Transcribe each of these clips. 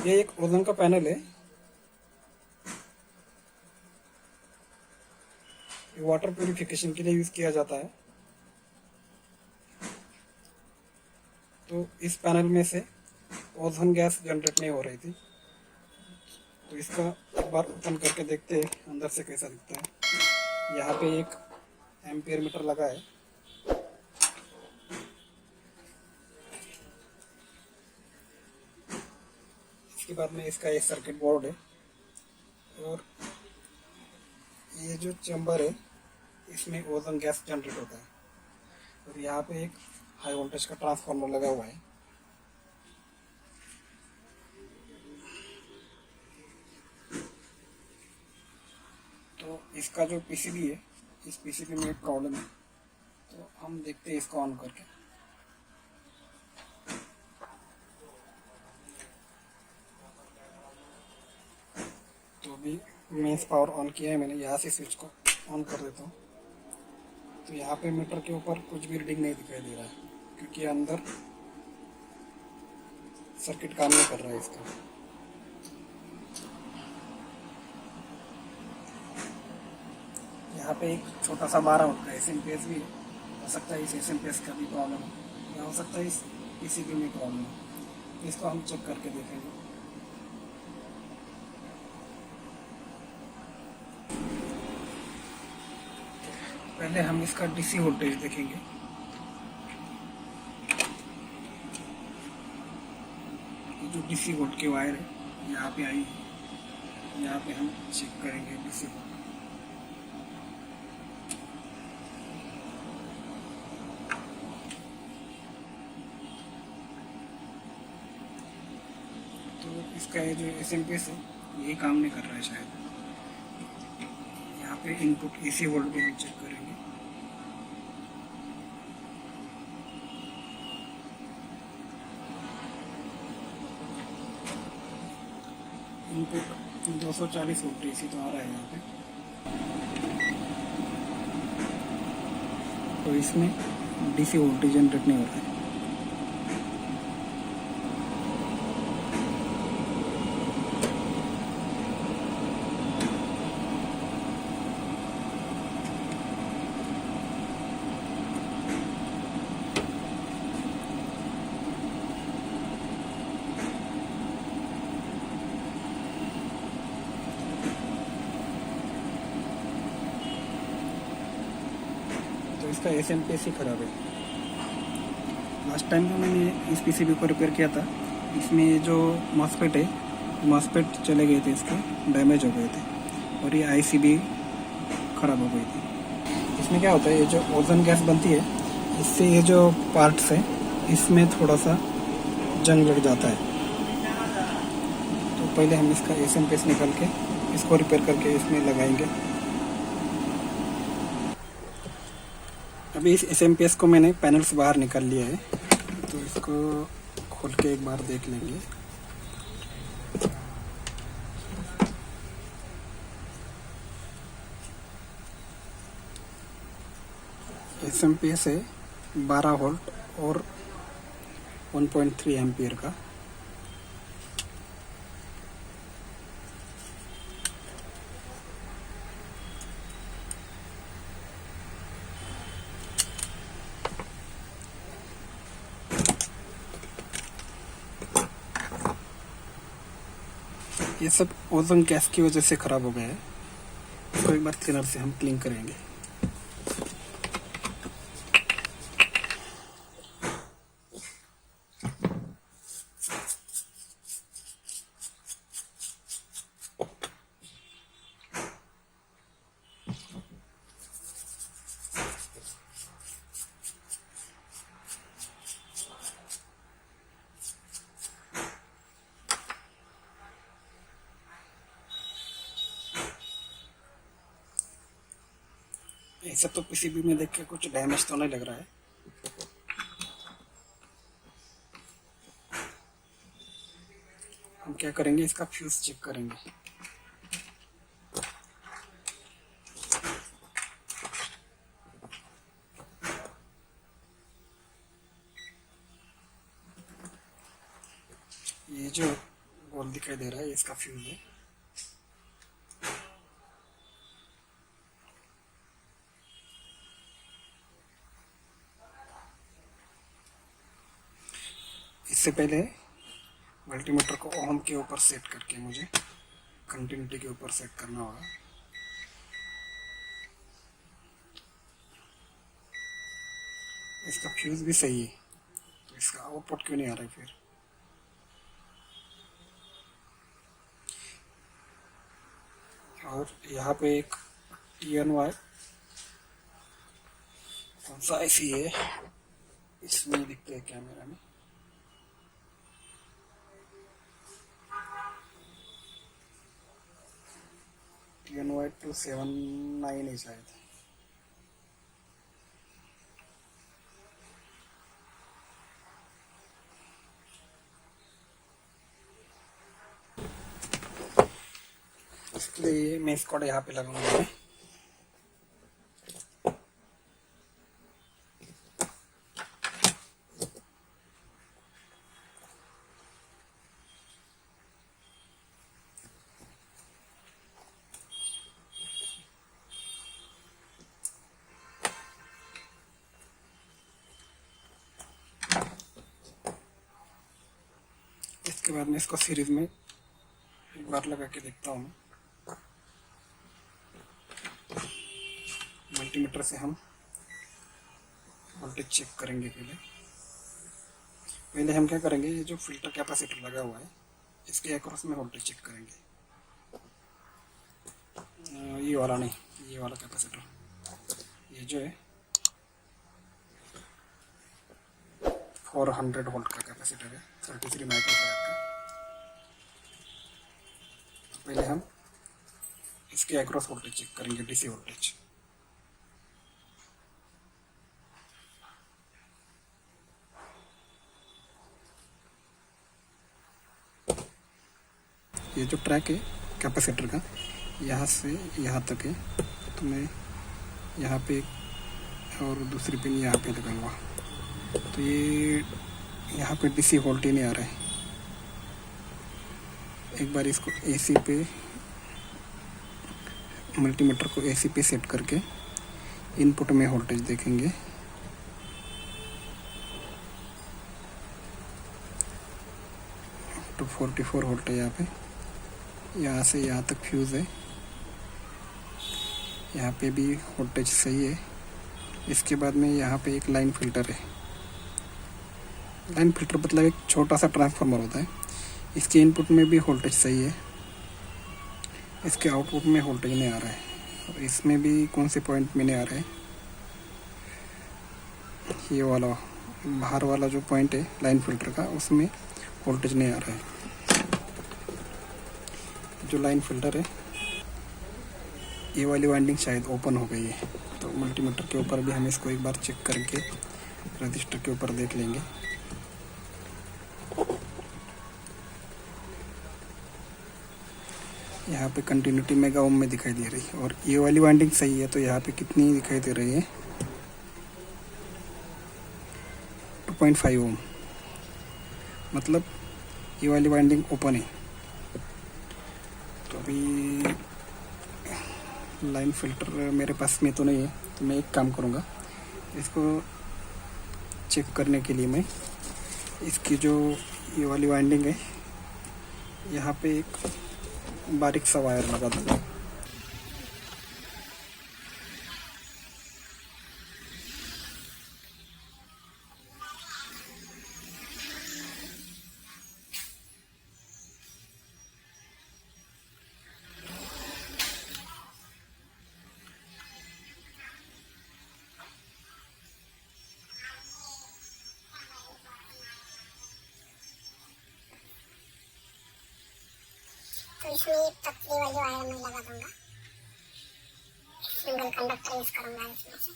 ये एक ओजोन का पैनल है। ये वाटर प्यूरिफिकेशन के लिए यूज़ किया जाता है। तो इस पैनल में से ओजोन गैस जनरेट नहीं हो रही थी, तो इसका एक बार ओपन करके देखते हैं अंदर से कैसा दिखता है। यहाँ पे एक एम्पियर मीटर लगा है। इसके बाद में इसका एक सर्किट बोर्ड है और ये जो चैम्बर है इसमें ओजोन गैस जनरेट होता है। और यहाँ पे एक हाई वोल्टेज का ट्रांसफार्मर लगा हुआ है। तो इसका जो पीसीबी है, इस पीसीबी में एक प्रॉब्लम है, तो हम देखते हैं इसको ऑन करके। तो अभी मेंस पावर ऑन किया है मैंने। यहाँ से स्विच को ऑन कर देता हूँ। तो यहाँ पे मीटर के ऊपर कुछ भी रीडिंग नहीं दिखाई दे रहा है, क्योंकि अंदर सर्किट काम नहीं कर रहा है इसका। यहाँ पे एक छोटा सा 12 वोल्ट का SMPS भी हो सकता है। इस SMPS का भी प्रॉब्लम है, या हो सकता है इस पीसीबी में प्रॉब्लम है। इसको हम चेक करके देखेंगे। पहले हम इसका DC वोल्टेज देखेंगे। ये जो DC वोल्ट की वायर है यहाँ पे आई है, यहाँ पे हम चेक करेंगे DC वोल्ट। तो इसका ये जो SMPS है ये काम नहीं कर रहा है शायद। यहाँ पे इनपुट AC वोल्ट भी हम चेक करेंगे। इनपुट 240 वोल्ट AC तो आ रहा है यहाँ पे। तो इसमें DC वोल्टेज जनरेट नहीं हो रहा है। तो इसका SMPS ही खराब है। लास्ट टाइम में मैंने इस पीसीबी को रिपेयर किया था। इसमें जो मॉसफेट है, मॉसफेट चले गए थे, इसके डैमेज हो गए थे, और ये IC भी ख़राब हो गई थी। इसमें क्या होता है, ये जो ओजोन गैस बनती है इससे ये जो पार्ट्स है इसमें थोड़ा सा जंग लग जाता है। तो पहले हम इसका SMPS निकाल के इसको रिपेयर करके इसमें लगाएंगे। अभी इस SMPS को मैंने पैनल से बाहर निकाल लिया है, तो इसको खोल के एक बार देख लेंगे। SMPS है 12 वोल्ट और 1.3 एम्पियर का। ये सब ओजोन गैस की वजह से ख़राब हो गया है। इसको एक बार क्लीनर से हम क्लीन करेंगे। ऐसा तो पीसीबी में देख के कुछ डैमेज तो नहीं लग रहा है। हम क्या करेंगे, इसका फ्यूज चेक करेंगे। ये जो होल दिखाई दे रहा है, इसका फ्यूज है। इससे पहले मल्टीमीटर को ओम के ऊपर सेट करके मुझे कंटिन्यूटी के ऊपर सेट करना होगा। इसका फ्यूज भी सही है, तो इसका आउटपुट क्यों नहीं आ रहा है फिर? और यहाँ पे एक TNY कौन सा IC है, इसमें दिखते हैं कैमरा में। TNY 279 है शायद। इसलिए मैं इसको यहाँ पे लगाऊंगा। इसके बाद मैं इसको सीरीज में एक बार लगा के देखता हूँ। मल्टीमीटर से हम वोल्टेज चेक करेंगे। पहले हम क्या करेंगे, ये जो फिल्टर कैपेसिटर लगा हुआ है इसके अक्रॉस में वोल्टेज चेक करेंगे। ये वाला नहीं, ये वाला कैपेसिटर, ये जो है 400 वोल्ट का कैपेसिटर है, 33 माइक्रोफैराड का। तो पहले हम इसके अक्रॉस वोल्टेज चेक करेंगे, DC वोल्टेज। ये जो ट्रैक है कैपेसिटर का, यहाँ से यहाँ तक है, तो मैं यहाँ पे और दूसरी पिन यहाँ पे लगाऊंगा। तो ये यहाँ पे DC वोल्ट ही नहीं आ रहा है। एक बार इसको AC पे, मल्टीमीटर को AC पे सेट करके इनपुट में वोल्टेज देखेंगे। तो 44 वोल्ट है यहाँ पे। यहाँ से यहाँ तक फ्यूज़ है, यहाँ पे भी वोल्टेज सही है। इसके बाद में यहाँ पे एक लाइन फिल्टर है। लाइन फिल्टर मतलब एक छोटा सा ट्रांसफार्मर होता है। इसके इनपुट में भी वोल्टेज सही है, इसके आउटपुट में वोल्टेज नहीं आ रहा है। और इसमें भी कौन से पॉइंट में नहीं आ रहा है, ये वाला बाहर वाला जो पॉइंट है लाइन फिल्टर का, उसमें वोल्टेज नहीं आ रहा है। जो लाइन फिल्टर है, ये वाली वाइंडिंग शायद ओपन हो गई है। तो मल्टीमीटर के ऊपर भी हम इसको एक बार चेक करके रजिस्टर के ऊपर देख लेंगे। यहाँ पे कंटिन्यूटी मेगा ओम में दिखाई दे रही है, और ये वाली वाइंडिंग सही है। तो यहाँ पे कितनी दिखाई दे रही है, 2.5 ओम, मतलब ये वाली वाइंडिंग ओपन है। तो अभी लाइन फिल्टर मेरे पास में तो नहीं है, तो मैं एक काम करूँगा, इसको चेक करने के लिए मैं इसकी जो ये वाली वाइंडिंग है, यहाँ पे एक बारीक सा वायर लगा दूँगा। तो इसमें पतली वाली वायर मैं लगा दूंगा, सिंगल कंडक्टर यूज करूंगा इसमें से।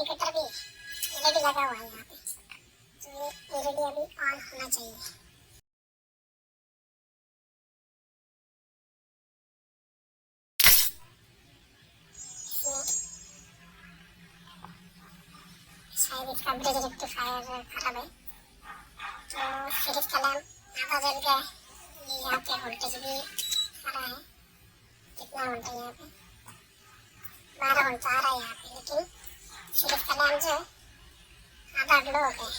इंडिकेटर भी एलईडी लगा हुआ है यहाँ पे, तो ये एलईडी अभी ऑन होना चाहिए। शायद इसका ब्रिज रेक्टिफायर खराब है, तो सीरीज का लैम्प आधा जल गया है। ये यहाँ पे वोल्टेज भी आ रहा है, कितना वोल्ट है यहाँ पे, 12 वोल्ट आ रहा है यहाँ पे, लेकिन सीरीज का लैम्प जो है आधा ग्लो हो गया है।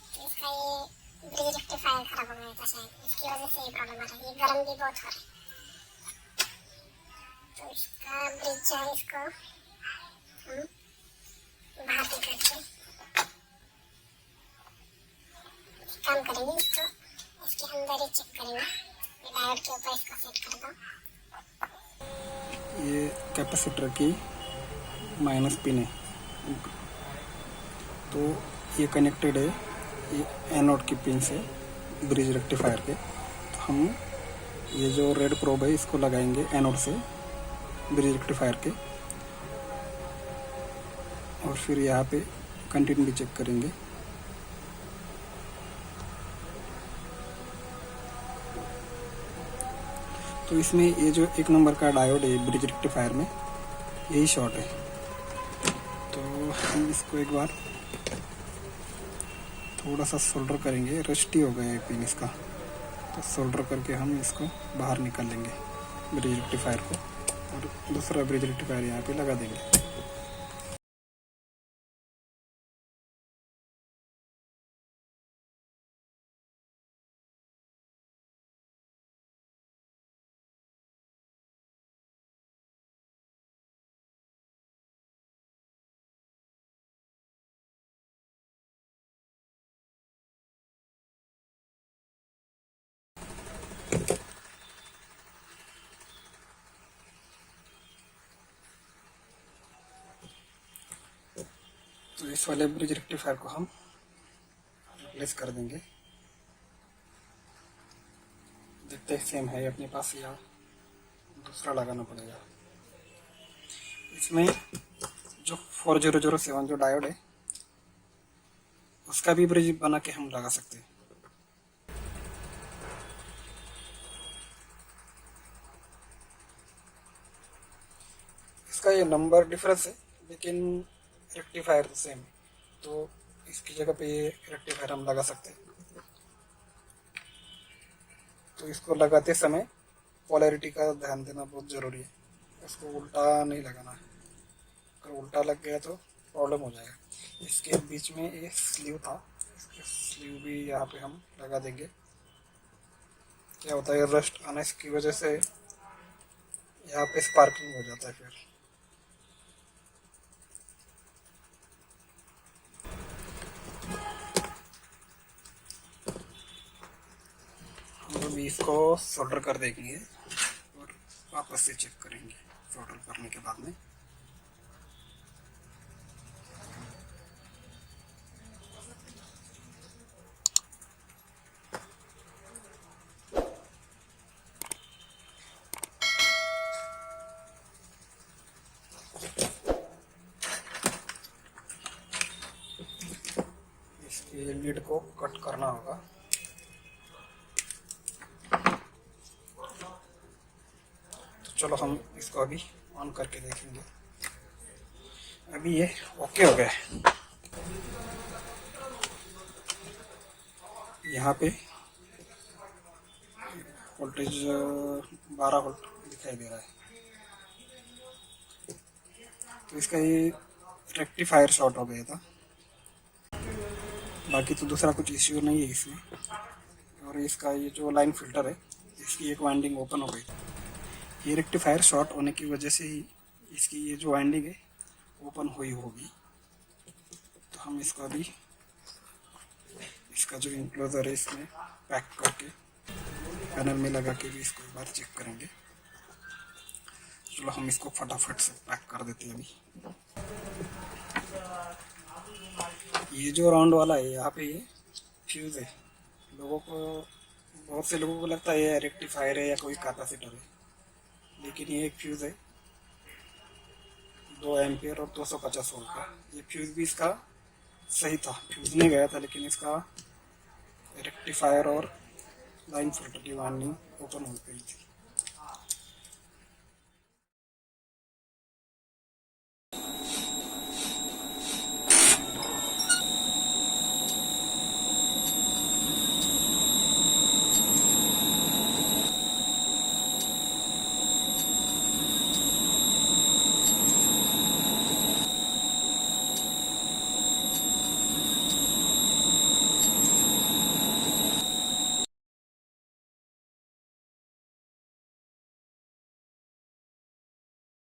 तो इसका ये ब्रिज रेक्टिफायर खराब हो गया था शायद, इसकी वजह से ये प्रॉब्लम आ रहा है। ये गर्म भी बहुत हो रहा है, तो इसका ब्रिज जो है इसको हम बाहर निकाल के काम करेंगे। इसको इसके अंदर ही चेक करेंगे, ये डायोड के ऊपर इसको सेट कर दो। ये कैपेसिटर की माइनस पिन है, तो ये कनेक्टेड है ये एनोड की पिन से ब्रिज रेक्टिफायर के। तो हम ये जो रेड प्रोब है इसको लगाएंगे एनोड से ब्रिज रेक्टिफायर के, और फिर यहाँ पे कंटिन्यू भी चेक करेंगे। तो इसमें ये जो 1 नंबर का डायोड है ब्रिज रेक्टिफायर में, यही शॉर्ट है। तो हम इसको एक बार थोड़ा सा सोल्डर करेंगे, रस्टी हो गया है पिन इसका, तो सोल्डर करके हम इसको बाहर निकाल लेंगे ब्रिज रेक्टिफायर को, और दूसरा ब्रिज रेक्टिफायर यहाँ पे लगा देंगे। तो इस वाले ब्रिज रेक्टिफायर को हम रिप्लेस कर देंगे। देखते हैं सेम है अपने पास या दूसरा लगाना पड़ेगा। इसमें जो 4007 जो डायोड है उसका भी ब्रिज बना के हम लगा सकते हैं। इसका ये नंबर डिफरेंस है, लेकिन रेक्टिफायर तो सेम है, तो इसकी जगह पे ये रेक्टिफायर हम लगा सकते हैं। तो इसको लगाते समय पोलैरिटी का ध्यान देना बहुत ज़रूरी है, इसको उल्टा नहीं लगाना है, अगर उल्टा लग गया तो प्रॉब्लम हो जाएगा। इसके बीच में एक स्लीव था, इसके स्लीव भी यहाँ पे हम लगा देंगे। क्या होता है, रस्ट आने की वजह से यहाँ पे स्पार्किंग हो जाता है। फिर हम अभी इसको सोल्डर कर देंगे और वापस से चेक करेंगे सोल्डर करने के बाद में। इसके लीड को कट करना होगा। चलो हम इसको अभी ऑन करके देखेंगे। अभी ये ओके हो गया है। यहाँ पे वोल्टेज 12 वोल्ट दिखाई दे रहा है, तो इसका ये रेक्टिफायर शॉर्ट हो गया था। बाकी तो दूसरा कुछ इश्यू नहीं है इसमें। और इसका ये जो लाइन फिल्टर है इसकी एक वाइंडिंग ओपन हो गई थी, ये रेक्टिफायर शॉर्ट होने की वजह से ही इसकी ये जो वाइंडिंग है ओपन हुई होगी। तो हम इसको अभी इसका जो इंक्लोजर है इसमें पैक करके पैनल में लगा के भी इसको एक बार चेक करेंगे। चलो हम इसको फटाफट से पैक कर देते हैं। अभी ये जो राउंड वाला है यहाँ पे ये फ्यूज़ है। बहुत से लोगों को लगता है ये रेक्टिफायर है या कोई कैपेसिटर है, लेकिन ये एक फ्यूज़ है 2 एम्पियर और 250 वोल्ट का। ये फ्यूज भी इसका सही था, फ्यूज नहीं गया था, लेकिन इसका रेक्टिफायर और लाइन फिल्टर की वार्निंग ओपन हो गई थी।